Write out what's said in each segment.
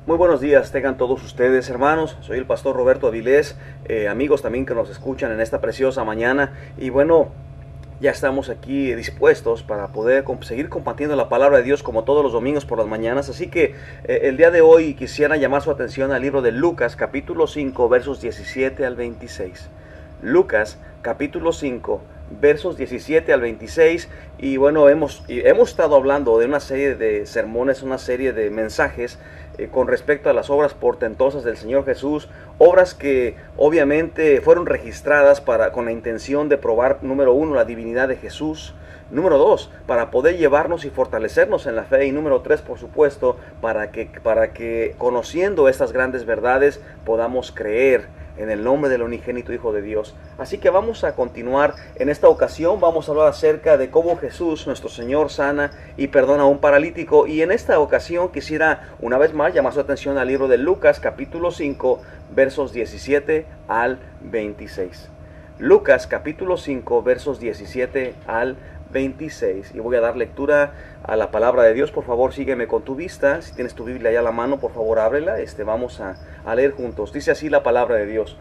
Muy buenos días, tengan todos ustedes, hermanos. Soy el pastor Roberto Avilés, amigos también que nos escuchan en esta preciosa mañana. Y bueno, ya estamos aquí dispuestos para poder seguir compartiendo la palabra de Dios como todos los domingos por las mañanas. Así que el día de hoy quisiera llamar su atención al libro de Lucas, capítulo 5, versos 17 al 26. Lucas, capítulo 5, versos 17 al 26. Y bueno, hemos estado hablando de una serie de sermones, una serie de mensajes con respecto a las obras portentosas del Señor Jesús, obras que obviamente fueron registradas con la intención de probar, número uno, la divinidad de Jesús, número dos, para poder llevarnos y fortalecernos en la fe, y número tres, por supuesto, para que conociendo estas grandes verdades podamos creer en el nombre del unigénito Hijo de Dios. Así que vamos a continuar. En esta ocasión vamos a hablar acerca de cómo Jesús, nuestro Señor, sana y perdona a un paralítico. Y en esta ocasión quisiera una vez más llamar su atención al libro de Lucas, capítulo 5, versos 17 al 26. Lucas, capítulo 5, versos 17 al 26. Y voy a dar lectura a la palabra de Dios. Por favor, sígueme con tu vista. Si tienes tu Biblia allá a la mano, por favor, ábrela. Vamos a leer juntos. Dice así la palabra de Dios.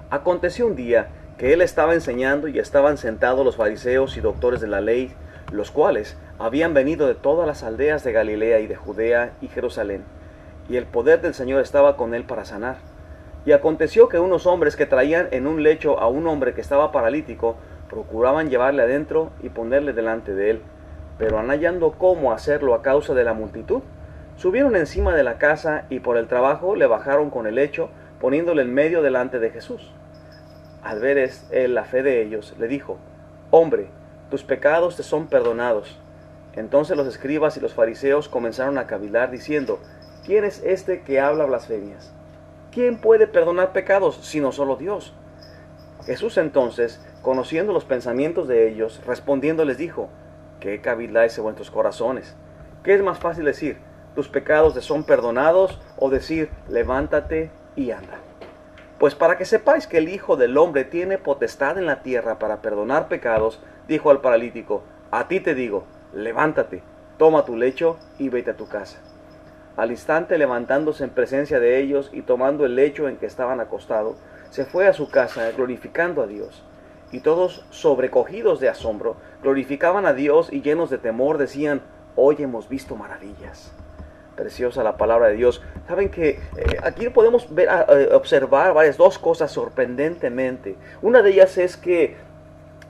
Aconteció un día que él estaba enseñando y estaban sentados los fariseos y doctores de la ley, los cuales habían venido de todas las aldeas de Galilea y de Judea y Jerusalén. Y el poder del Señor estaba con él para sanar. Y aconteció que unos hombres que traían en un lecho a un hombre que estaba paralítico, procuraban llevarle adentro y ponerle delante de él, pero no hallando cómo hacerlo a causa de la multitud, subieron encima de la casa y por el trabajo le bajaron con el lecho, poniéndole en medio delante de Jesús. Al ver él la fe de ellos, le dijo: Hombre, tus pecados te son perdonados. Entonces los escribas y los fariseos comenzaron a cavilar, diciendo: ¿Quién es este que habla blasfemias? ¿Quién puede perdonar pecados sino solo Dios? Jesús entonces, conociendo los pensamientos de ellos, respondiendo les dijo: ¿Qué caviláis en vuestros corazones? ¿Qué es más fácil decir: tus pecados te son perdonados, o decir: levántate y anda? Pues para que sepáis que el Hijo del Hombre tiene potestad en la tierra para perdonar pecados, dijo al paralítico: a ti te digo, levántate, toma tu lecho y vete a tu casa. Al instante, levantándose en presencia de ellos y tomando el lecho en que estaban acostados, se fue a su casa glorificando a Dios. Y todos, sobrecogidos de asombro, glorificaban a Dios, y llenos de temor decían: hoy hemos visto maravillas. Preciosa la palabra de Dios. Saben que aquí podemos observar dos cosas sorprendentemente. Una de ellas es que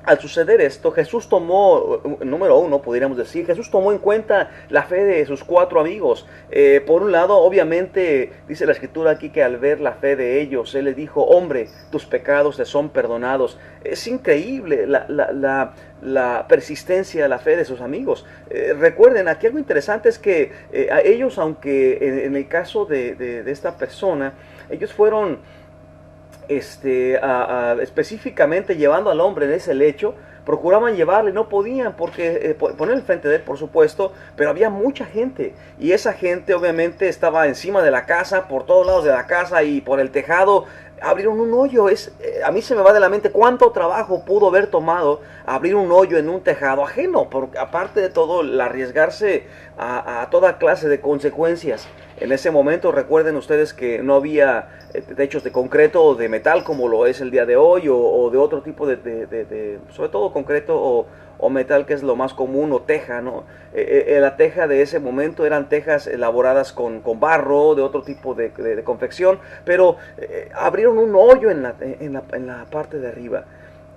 al suceder esto, Jesús tomó, número uno, podríamos decir, Jesús tomó en cuenta la fe de sus cuatro amigos. Por un lado, obviamente, dice la Escritura aquí que al ver la fe de ellos, Él les dijo: hombre, tus pecados te son perdonados. Es increíble la persistencia de la fe de sus amigos. Recuerden, aquí algo interesante es que a ellos, aunque en el caso de esta persona, ellos fueron específicamente llevando al hombre en ese lecho, procuraban llevarle, no podían porque ponerle frente de él, por supuesto, pero había mucha gente, y esa gente obviamente estaba encima de la casa, por todos lados de la casa y por el tejado. Abrieron un hoyo. A mí se me va de la mente cuánto trabajo pudo haber tomado abrir un hoyo en un tejado ajeno, porque aparte de todo, el arriesgarse a toda clase de consecuencias. En ese momento, recuerden ustedes que no había techos de concreto o de metal como lo es el día de hoy, o de otro tipo sobre todo concreto o metal, que es lo más común, o teja, ¿no? La teja de ese momento eran tejas elaboradas con barro, de otro tipo de confección, pero abrieron un hoyo en la parte de arriba.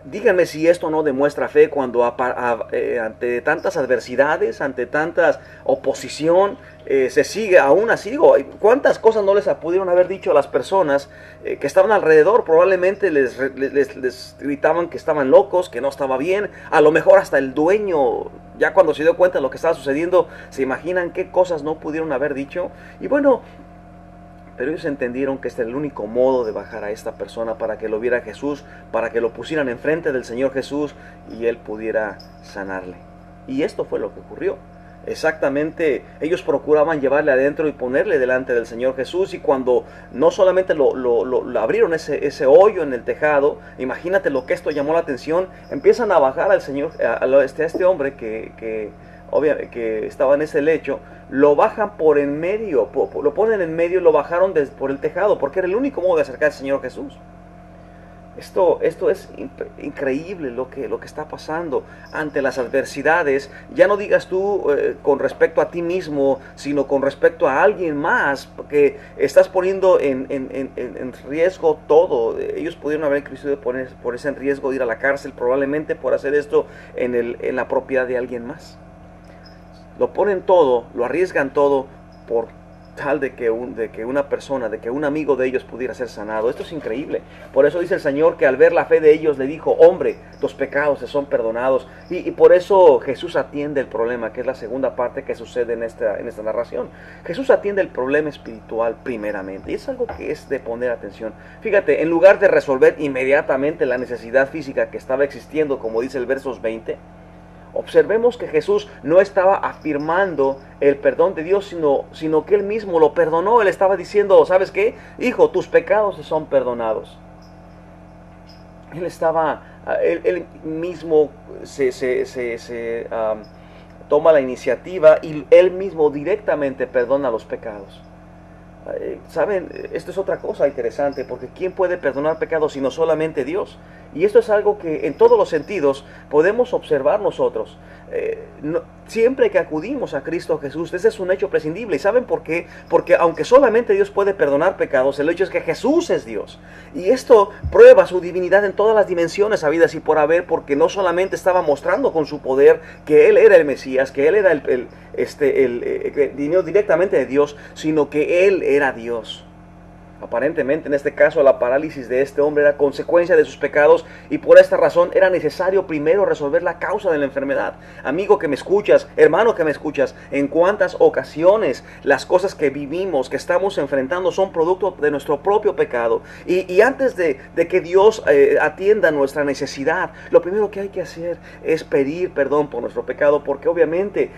Díganme si esto no demuestra fe cuando ante tantas adversidades, ante tantas oposición, se sigue aún así. Digo, ¿cuántas cosas no les pudieron haber dicho a las personas que estaban alrededor? Probablemente les gritaban que estaban locos, que no estaba bien. A lo mejor hasta el dueño, ya cuando se dio cuenta de lo que estaba sucediendo, se imaginan qué cosas no pudieron haber dicho. Y bueno, pero ellos entendieron que este era el único modo de bajar a esta persona para que lo viera Jesús, para que lo pusieran enfrente del Señor Jesús y Él pudiera sanarle. Y esto fue lo que ocurrió. Exactamente, ellos procuraban llevarle adentro y ponerle delante del Señor Jesús, y cuando no solamente lo abrieron ese hoyo en el tejado, imagínate lo que esto llamó la atención, empiezan a bajar al Señor, a este hombre que estaba en ese lecho, lo bajan por en medio, lo ponen en medio y lo bajaron por el tejado, porque era el único modo de acercar al Señor Jesús. Esto es increíble lo que está pasando ante las adversidades. Ya no digas tú con respecto a ti mismo, sino con respecto a alguien más, porque estás poniendo en riesgo todo. Ellos pudieron haber inclusive ponerse en riesgo de ir a la cárcel, probablemente por hacer esto en la propiedad de alguien más. Lo ponen todo, lo arriesgan todo por tal de que una persona, de que un amigo de ellos pudiera ser sanado. Esto es increíble. Por eso dice el Señor que al ver la fe de ellos le dijo: hombre, tus pecados te son perdonados. Y por eso Jesús atiende el problema, que es la segunda parte que sucede en esta narración. Jesús atiende el problema espiritual primeramente, y es algo que es de poner atención. Fíjate, en lugar de resolver inmediatamente la necesidad física que estaba existiendo, como dice el versos 20, observemos que Jesús no estaba afirmando el perdón de Dios, sino que Él mismo lo perdonó. Él estaba diciendo: ¿sabes qué? Hijo, tus pecados te son perdonados. Él mismo toma la iniciativa y Él mismo directamente perdona los pecados. ¿Saben? Esto es otra cosa interesante, porque ¿quién puede perdonar pecados sino solamente Dios? Y esto es algo que en todos los sentidos podemos observar nosotros. Siempre que acudimos a Cristo Jesús, ese es un hecho prescindible. ¿Y saben por qué? Porque aunque solamente Dios puede perdonar pecados, el hecho es que Jesús es Dios. Y esto prueba su divinidad en todas las dimensiones habidas y por haber, porque no solamente estaba mostrando con su poder que Él era el Mesías, que Él era que vino directamente de Dios, sino que Él era Dios. Aparentemente, en este caso, la parálisis de este hombre era consecuencia de sus pecados, y por esta razón era necesario primero resolver la causa de la enfermedad. Amigo que me escuchas, hermano que me escuchas, en cuántas ocasiones las cosas que vivimos, que estamos enfrentando, son producto de nuestro propio pecado. Y antes de que Dios atienda nuestra necesidad, lo primero que hay que hacer es pedir perdón por nuestro pecado, porque obviamente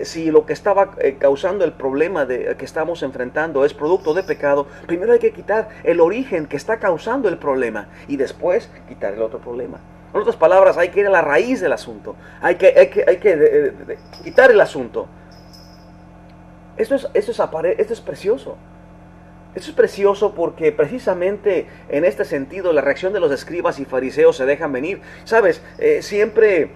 si lo que estaba causando el problema que estamos enfrentando es producto de pecado, primero hay que quitar el origen que está causando el problema y después quitar el otro problema. En otras palabras, hay que ir a la raíz del asunto. Hay que quitar el asunto. Esto es precioso. Esto es precioso porque precisamente en este sentido la reacción de los escribas y fariseos se dejan venir. Sabes, siempre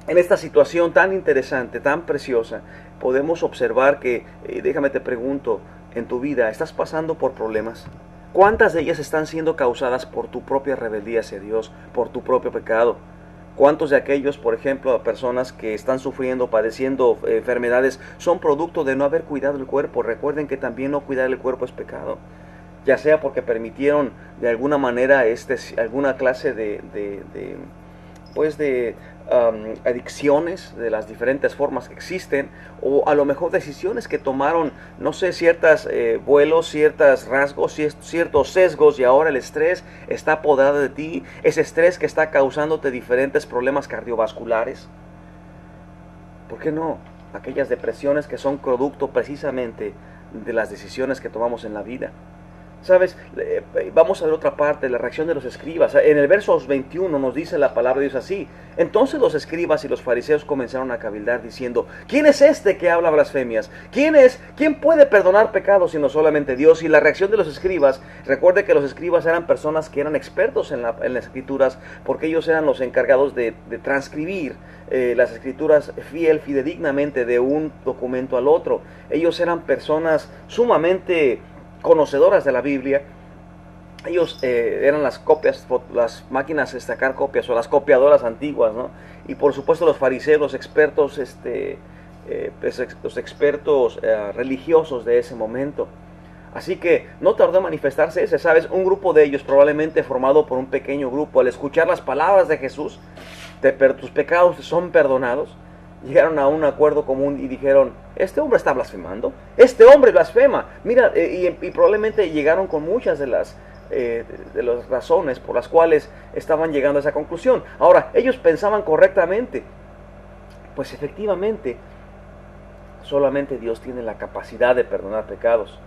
en esta situación tan interesante, tan preciosa, podemos observar que, déjame te pregunto, en tu vida, ¿estás pasando por problemas? ¿Cuántas de ellas están siendo causadas por tu propia rebeldía hacia Dios, por tu propio pecado? ¿Cuántos de aquellos, por ejemplo, personas que están sufriendo, padeciendo enfermedades, son producto de no haber cuidado el cuerpo? Recuerden que también no cuidar el cuerpo es pecado. Ya sea porque permitieron de alguna manera alguna clase de adicciones de las diferentes formas que existen, o a lo mejor decisiones que tomaron, no sé, ciertos vuelos, ciertos rasgos, ciertos sesgos, y ahora el estrés está apoderado de ti, ese estrés que está causándote diferentes problemas cardiovasculares. ¿Por qué no? Aquellas depresiones que son producto precisamente de las decisiones que tomamos en la vida. ¿Sabes? Vamos a ver otra parte, la reacción de los escribas. En el verso 21 nos dice la palabra de Dios así: entonces los escribas y los fariseos comenzaron a cavildar diciendo: ¿quién es este que habla blasfemias? ¿Quién puede perdonar pecados sino solamente Dios? Y la reacción de los escribas, recuerde que los escribas eran personas que eran expertos en las escrituras, porque ellos eran los encargados de transcribir las escrituras fidedignamente de un documento al otro. Ellos eran personas sumamente conocedoras de la Biblia. Ellos eran las máquinas de sacar copias, o las copiadoras antiguas, ¿no? Y por supuesto los fariseos, los expertos, religiosos de ese momento. Así que no tardó en manifestarse ese, ¿sabes? Un grupo de ellos, probablemente formado por un pequeño grupo, al escuchar las palabras de Jesús, tus pecados son perdonados, llegaron a un acuerdo común y dijeron: este hombre está blasfemando, este hombre blasfema. Mira, y probablemente llegaron con muchas de las razones por las cuales estaban llegando a esa conclusión. Ahora, ellos pensaban correctamente, pues efectivamente solamente Dios tiene la capacidad de perdonar pecados.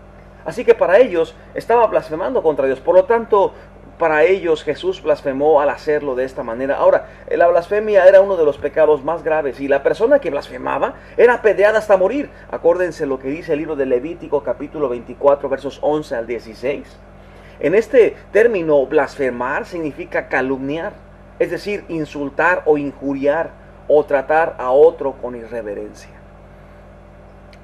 Así que para ellos estaba blasfemando contra Dios. Por lo tanto, para ellos Jesús blasfemó al hacerlo de esta manera. Ahora, la blasfemia era uno de los pecados más graves y la persona que blasfemaba era apedreada hasta morir. Acuérdense lo que dice el libro de Levítico capítulo 24 versos 11 al 16. En este término, blasfemar significa calumniar, es decir, insultar o injuriar o tratar a otro con irreverencia.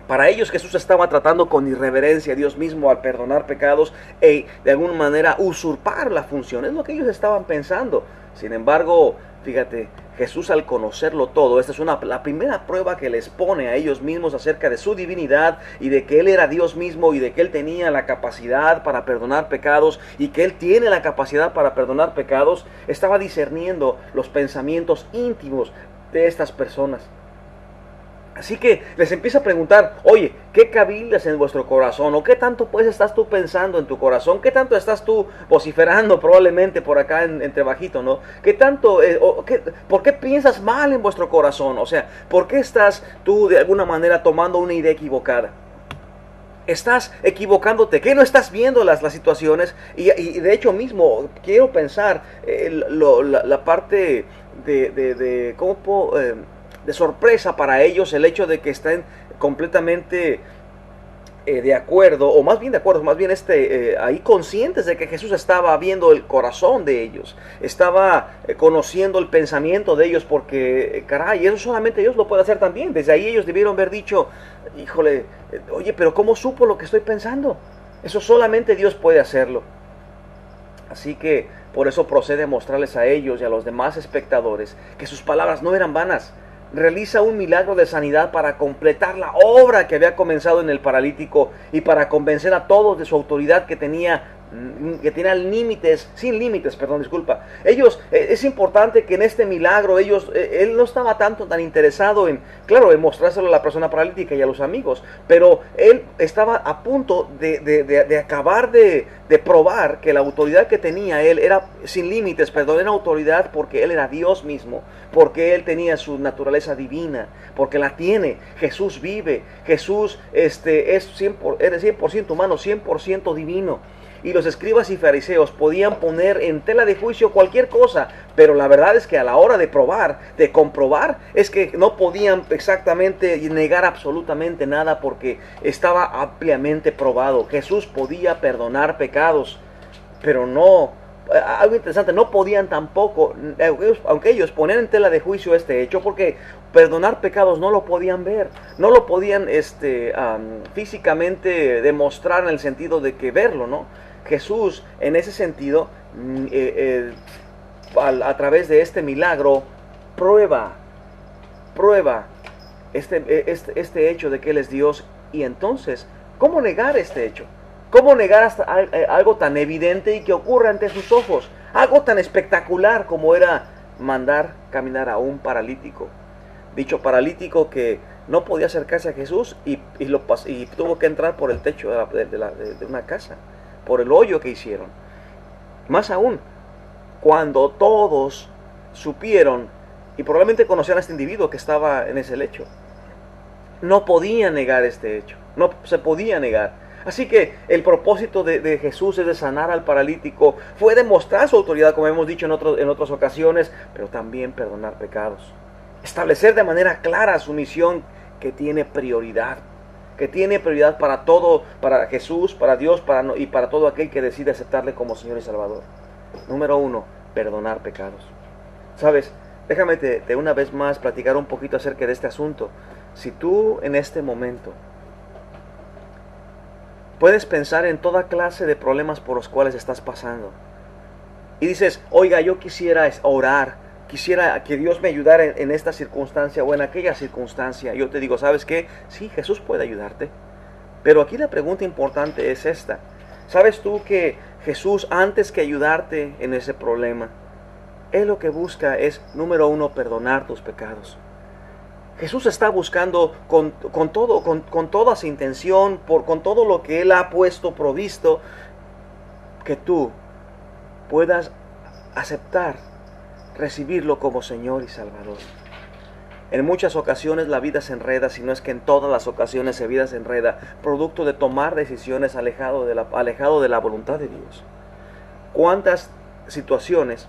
Para ellos Jesús estaba tratando con irreverencia a Dios mismo al perdonar pecados e de alguna manera usurpar la función. Es lo que ellos estaban pensando. Sin embargo, fíjate, Jesús al conocerlo todo, esta es la primera prueba que les pone a ellos mismos acerca de su divinidad y de que Él era Dios mismo y de que Él tenía la capacidad para perdonar pecados y que Él tiene la capacidad para perdonar pecados. Estaba discerniendo los pensamientos íntimos de estas personas. Así que les empieza a preguntar, oye, ¿qué cavildas en vuestro corazón? ¿O qué tanto pues estás tú pensando en tu corazón? ¿Qué tanto estás tú vociferando probablemente por acá entre bajito, ¿no? ¿Qué tanto, por qué piensas mal en vuestro corazón? O sea, ¿por qué estás tú de alguna manera tomando una idea equivocada? Estás equivocándote, que no estás viendo las situaciones y de hecho mismo quiero pensar la parte de ¿cómo puedo...? De sorpresa para ellos el hecho de que estén completamente de acuerdo, o más bien de acuerdo, más bien ahí conscientes de que Jesús estaba viendo el corazón de ellos, estaba conociendo el pensamiento de ellos, porque caray, eso solamente Dios lo puede hacer también. Desde ahí ellos debieron haber dicho, híjole, oye, pero ¿cómo supo lo que estoy pensando? Eso solamente Dios puede hacerlo. Así que por eso procede a mostrarles a ellos y a los demás espectadores que sus palabras no eran vanas. Realiza un milagro de sanidad para completar la obra que había comenzado en el paralítico y para convencer a todos de su autoridad que tenía límites, sin límites, perdón, disculpa. Es importante que en este milagro él no estaba tan interesado en mostrárselo a la persona paralítica y a los amigos, pero él estaba a punto de acabar de probar que la autoridad que tenía él era sin límites, perdón, era autoridad porque él era Dios mismo, porque él tenía su naturaleza divina, porque la tiene. Jesús vive, Jesús es 100% humano, 100% divino. Y los escribas y fariseos podían poner en tela de juicio cualquier cosa, pero la verdad es que a la hora de comprobar, es que no podían exactamente negar absolutamente nada porque estaba ampliamente probado. Jesús podía perdonar pecados, pero no, algo interesante, no podían tampoco, aunque ellos ponían en tela de juicio este hecho, porque perdonar pecados no lo podían ver, no lo podían físicamente demostrar en el sentido de que verlo, ¿no? Jesús, en ese sentido, a través de este milagro, prueba este hecho de que Él es Dios. Y entonces, ¿cómo negar este hecho? ¿Cómo negar algo tan evidente y que ocurre ante sus ojos? Algo tan espectacular como era mandar caminar a un paralítico. Dicho paralítico que no podía acercarse a Jesús y tuvo que entrar por el techo de una casa, por el hoyo que hicieron. Más aún, cuando todos supieron y probablemente conocían a este individuo que estaba en ese lecho, no podían negar este hecho, no se podía negar. Así que el propósito de Jesús es de sanar al paralítico, fue demostrar su autoridad, como hemos dicho en otras ocasiones, pero también perdonar pecados. Establecer de manera clara su misión que tiene prioridad para todo, para Jesús, para Dios y para todo aquel que decide aceptarle como Señor y Salvador. Número 1, perdonar pecados. ¿Sabes? Déjame de una vez más platicar un poquito acerca de este asunto. Si tú en este momento puedes pensar en toda clase de problemas por los cuales estás pasando y dices, oiga, yo quisiera orar, quisiera que Dios me ayudara en esta circunstancia o en aquella circunstancia, yo te digo, ¿sabes qué? Sí, Jesús puede ayudarte. Pero aquí la pregunta importante es esta. ¿Sabes tú que Jesús, antes que ayudarte en ese problema, Él lo que busca es, número 1, perdonar tus pecados? Jesús está buscando con toda su intención, con todo lo que Él ha provisto, que tú puedas aceptar, recibirlo como Señor y Salvador. En muchas ocasiones la vida se enreda, si no es que en todas las ocasiones la vida se enreda, producto de tomar decisiones alejado de la voluntad de Dios. ¿Cuántas situaciones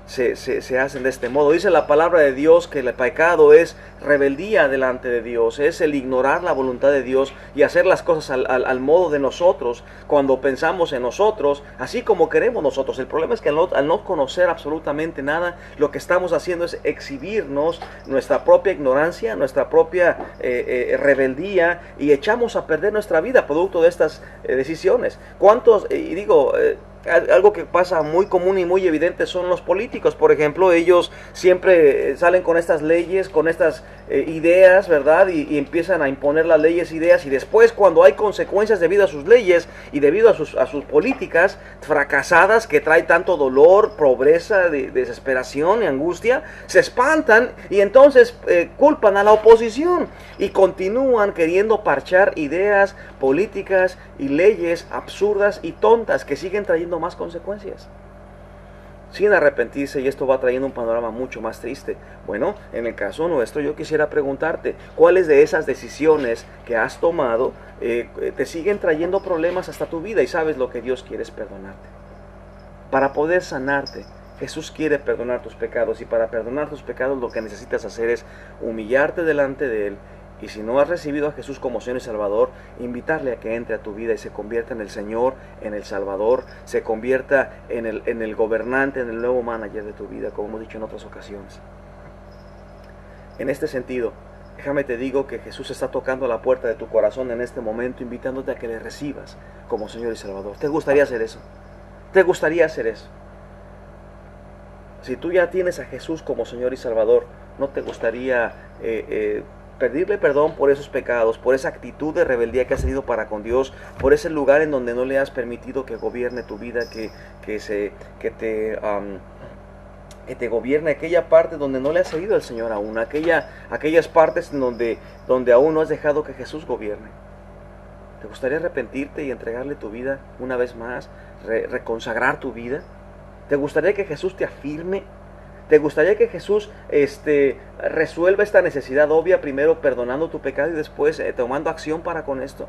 se hacen de este modo? Dice la palabra de Dios que el pecado es rebeldía delante de Dios, es el ignorar la voluntad de Dios y hacer las cosas al modo de nosotros, cuando pensamos en nosotros, así como queremos nosotros. El problema es que al no conocer absolutamente nada, lo que estamos haciendo es exhibirnos nuestra propia ignorancia, nuestra propia rebeldía, y echamos a perder nuestra vida producto de estas decisiones. ¿Cuántos, algo que pasa muy común y muy evidente son los políticos, por ejemplo? Ellos siempre salen con estas leyes, con estas ideas, ¿verdad? Y empiezan a imponer las leyes, ideas, y después, cuando hay consecuencias debido a sus leyes y debido a sus políticas fracasadas, que trae tanto dolor, pobreza, desesperación y angustia, se espantan y entonces culpan a la oposición y continúan queriendo parchar ideas políticas y leyes absurdas y tontas que siguen trayendo más consecuencias, sin arrepentirse, y esto va trayendo un panorama mucho más triste. Bueno, en el caso nuestro, yo quisiera preguntarte, ¿cuáles de esas decisiones que has tomado te siguen trayendo problemas hasta tu vida? Y sabes, lo que Dios quiere es perdonarte. Para poder sanarte, Jesús quiere perdonar tus pecados, y para perdonar tus pecados lo que necesitas hacer es humillarte delante de Él. Y si no has recibido a Jesús como Señor y Salvador, invitarle a que entre a tu vida y se convierta en el Señor, en el Salvador, se convierta en el gobernante, en el nuevo manager de tu vida, como hemos dicho en otras ocasiones. En este sentido, déjame te digo que Jesús está tocando a la puerta de tu corazón en este momento, invitándote a que le recibas como Señor y Salvador. ¿Te gustaría hacer eso? ¿Te gustaría hacer eso? Si tú ya tienes a Jesús como Señor y Salvador, ¿no te gustaría pedirle perdón por esos pecados, por esa actitud de rebeldía que has tenido para con Dios, por ese lugar en donde no le has permitido que gobierne tu vida, que te gobierne aquella parte donde no le has seguido al Señor aún, aquellas partes donde aún no has dejado que Jesús gobierne? ¿Te gustaría arrepentirte y entregarle tu vida una vez más, reconsagrar tu vida? ¿Te gustaría que Jesús te afirme? ¿Te gustaría que Jesús resuelva esta necesidad obvia, primero perdonando tu pecado y después tomando acción para con esto?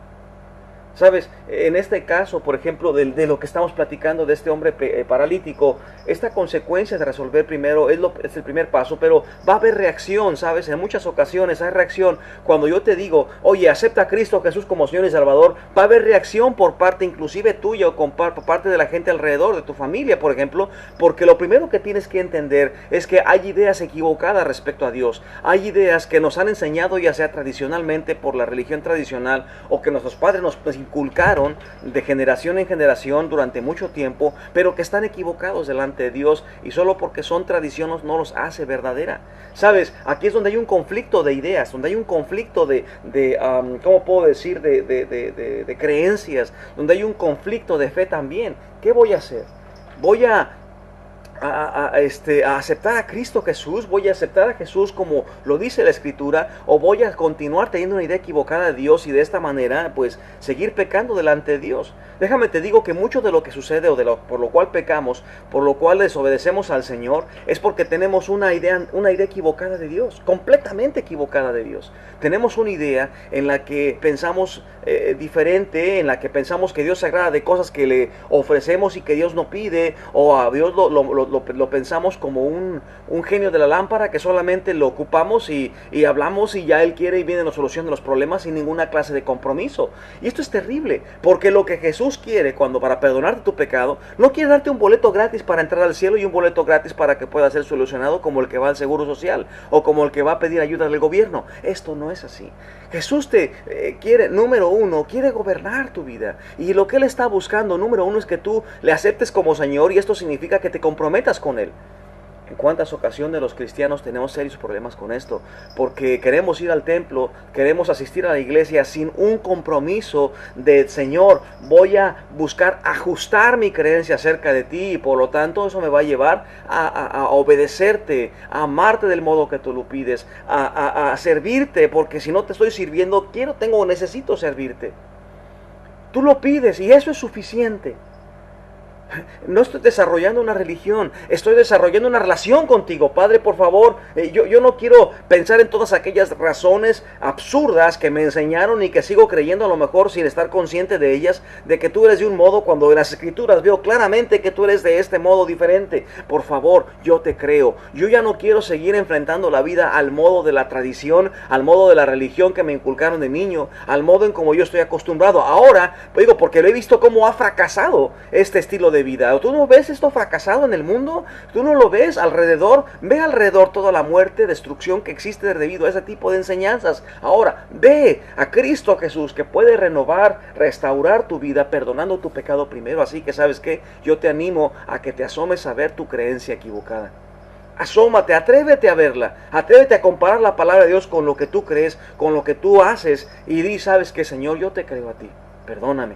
Sabes, en este caso, por ejemplo, de lo que estamos platicando de este hombre paralítico, esta consecuencia de resolver primero es el primer paso, pero va a haber reacción, ¿sabes? En muchas ocasiones hay reacción. Cuando yo te digo, oye, acepta a Cristo Jesús como Señor y Salvador, va a haber reacción por parte inclusive tuya o por parte de la gente alrededor, de tu familia, por ejemplo, porque lo primero que tienes que entender es que hay ideas equivocadas respecto a Dios. Hay ideas que nos han enseñado, ya sea tradicionalmente por la religión tradicional, o que nuestros padres nos inculcaron de generación en generación durante mucho tiempo, pero que están equivocados delante de Dios, y solo porque son tradiciones no los hace verdadera. Sabes, aquí es donde hay un conflicto de ideas, donde hay un conflicto ¿cómo puedo decir? De creencias, donde hay un conflicto de fe también. ¿Qué voy a hacer? ¿Voy a aceptar a Cristo Jesús? ¿Voy a aceptar a Jesús como lo dice la Escritura? ¿O voy a continuar teniendo una idea equivocada de Dios y de esta manera pues seguir pecando delante de Dios? Déjame te digo que mucho de lo que sucede o por lo cual pecamos, por lo cual desobedecemos al Señor, es porque tenemos una idea equivocada de Dios, completamente equivocada de Dios. Tenemos una idea en la que pensamos diferente, en la que pensamos que Dios se agrada de cosas que le ofrecemos y que Dios no pide, o a Dios lo pensamos como un genio de la lámpara que solamente lo ocupamos y hablamos y ya Él quiere y viene la solución de los problemas sin ninguna clase de compromiso. Y esto es terrible, porque lo que Jesús quiere para perdonarte tu pecado, no quiere darte un boleto gratis para entrar al cielo y un boleto gratis para que pueda ser solucionado como el que va al Seguro Social o como el que va a pedir ayuda del gobierno. Esto no es así. Jesús te quiere, número uno, quiere gobernar tu vida, y lo que Él está buscando, número uno, es que tú le aceptes como Señor, y esto significa que te comprometas con Él. En cuántas ocasiones los cristianos tenemos serios problemas con esto, porque queremos ir al templo, queremos asistir a la iglesia sin un compromiso de Señor, voy a buscar ajustar mi creencia acerca de ti, y por lo tanto eso me va a llevar a obedecerte, a amarte del modo que tú lo pides, a servirte, porque si no te estoy sirviendo, necesito servirte. Tú lo pides y eso es suficiente. No estoy desarrollando una religión, estoy desarrollando una relación contigo, Padre, por favor. Yo no quiero pensar en todas aquellas razones absurdas que me enseñaron y que sigo creyendo, a lo mejor sin estar consciente de ellas, de que tú eres de un modo cuando en las escrituras veo claramente que tú eres de este modo diferente. Por favor, yo te creo. Yo ya no quiero seguir enfrentando la vida al modo de la tradición, al modo de la religión que me inculcaron de niño, al modo en como yo estoy acostumbrado. Ahora, digo, porque lo he visto cómo ha fracasado este estilo de vida. ¿Tú no ves esto fracasado en el mundo? ¿Tú no lo ves alrededor? Ve alrededor toda la muerte, destrucción que existe debido a ese tipo de enseñanzas. Ahora, ve a Cristo Jesús, que puede renovar, restaurar tu vida, perdonando tu pecado primero. Así que, ¿sabes qué? Yo te animo a que te asomes a ver tu creencia equivocada. Asómate, atrévete a verla, atrévete a comparar la palabra de Dios con lo que tú crees, con lo que tú haces, y di, ¿sabes qué, Señor? Yo te creo a ti. Perdóname,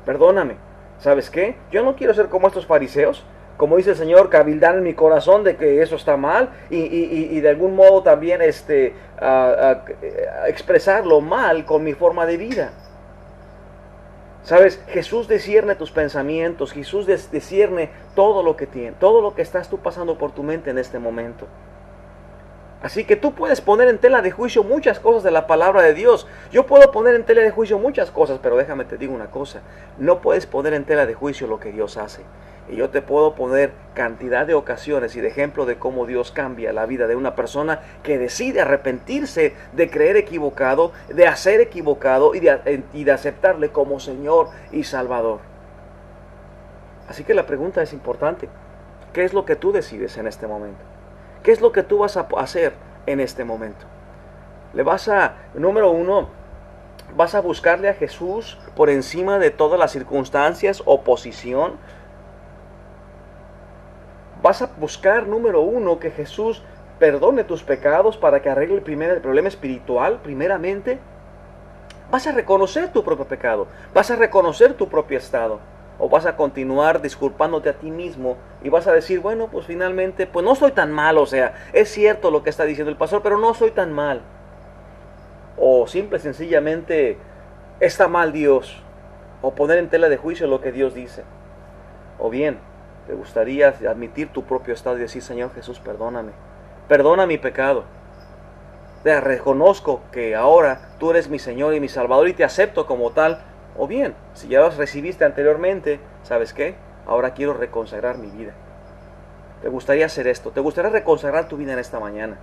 perdóname. ¿Sabes qué? Yo no quiero ser como estos fariseos, como dice el Señor, cabildar en mi corazón de que eso está mal y de algún modo también expresarlo mal con mi forma de vida. ¿Sabes? Jesús discierne tus pensamientos, Jesús discierne todo lo que tienes, todo lo que estás tú pasando por tu mente en este momento. Así que tú puedes poner en tela de juicio muchas cosas de la palabra de Dios. Yo puedo poner en tela de juicio muchas cosas, pero déjame te digo una cosa. No puedes poner en tela de juicio lo que Dios hace. Y yo te puedo poner cantidad de ocasiones y de ejemplo de cómo Dios cambia la vida de una persona que decide arrepentirse de creer equivocado, de hacer equivocado y de aceptarle como Señor y Salvador. Así que la pregunta es importante. ¿Qué es lo que tú decides en este momento? ¿Qué es lo que tú vas a hacer en este momento? Número uno, vas a buscarle a Jesús por encima de todas las circunstancias, oposición. Vas a buscar, número uno, que Jesús perdone tus pecados para que arregle el problema espiritual, primeramente. Vas a reconocer tu propio pecado, vas a reconocer tu propio estado. O vas a continuar disculpándote a ti mismo y vas a decir, bueno, pues finalmente, pues no soy tan mal, o sea, es cierto lo que está diciendo el pastor, pero no soy tan mal. O simple y sencillamente, está mal Dios. O poner en tela de juicio lo que Dios dice. O bien, te gustaría admitir tu propio estado y decir, Señor Jesús, perdóname. Perdona mi pecado. Te reconozco que ahora tú eres mi Señor y mi Salvador y te acepto como tal. O bien, si ya los recibiste anteriormente, ¿sabes qué? Ahora quiero reconsagrar mi vida. ¿Te gustaría hacer esto? ¿Te gustaría reconsagrar tu vida en esta mañana?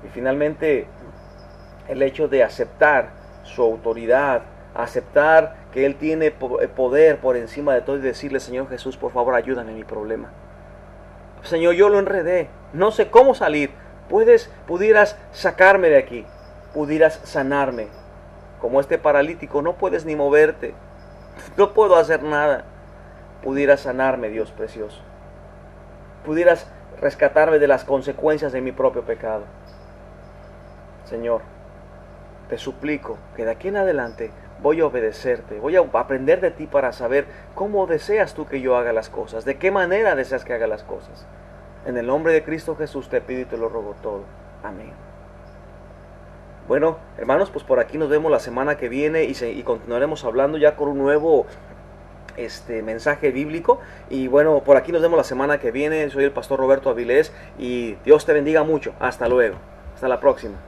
Y finalmente, el hecho de aceptar su autoridad, aceptar que Él tiene poder por encima de todo y decirle, Señor Jesús, por favor, ayúdame en mi problema. Señor, yo lo enredé, no sé cómo salir. Pudieras sacarme de aquí, pudieras sanarme. Como este paralítico, no puedes ni moverte, no puedo hacer nada. Pudieras sanarme, Dios precioso. Pudieras rescatarme de las consecuencias de mi propio pecado. Señor, te suplico que de aquí en adelante voy a obedecerte, voy a aprender de ti para saber cómo deseas tú que yo haga las cosas, de qué manera deseas que haga las cosas. En el nombre de Cristo Jesús te pido y te lo ruego todo. Amén. Bueno, hermanos, pues por aquí nos vemos la semana que viene y continuaremos hablando ya con un nuevo mensaje bíblico. Y bueno, por aquí nos vemos la semana que viene. Soy el pastor Roberto Avilés y Dios te bendiga mucho. Hasta luego. Hasta la próxima.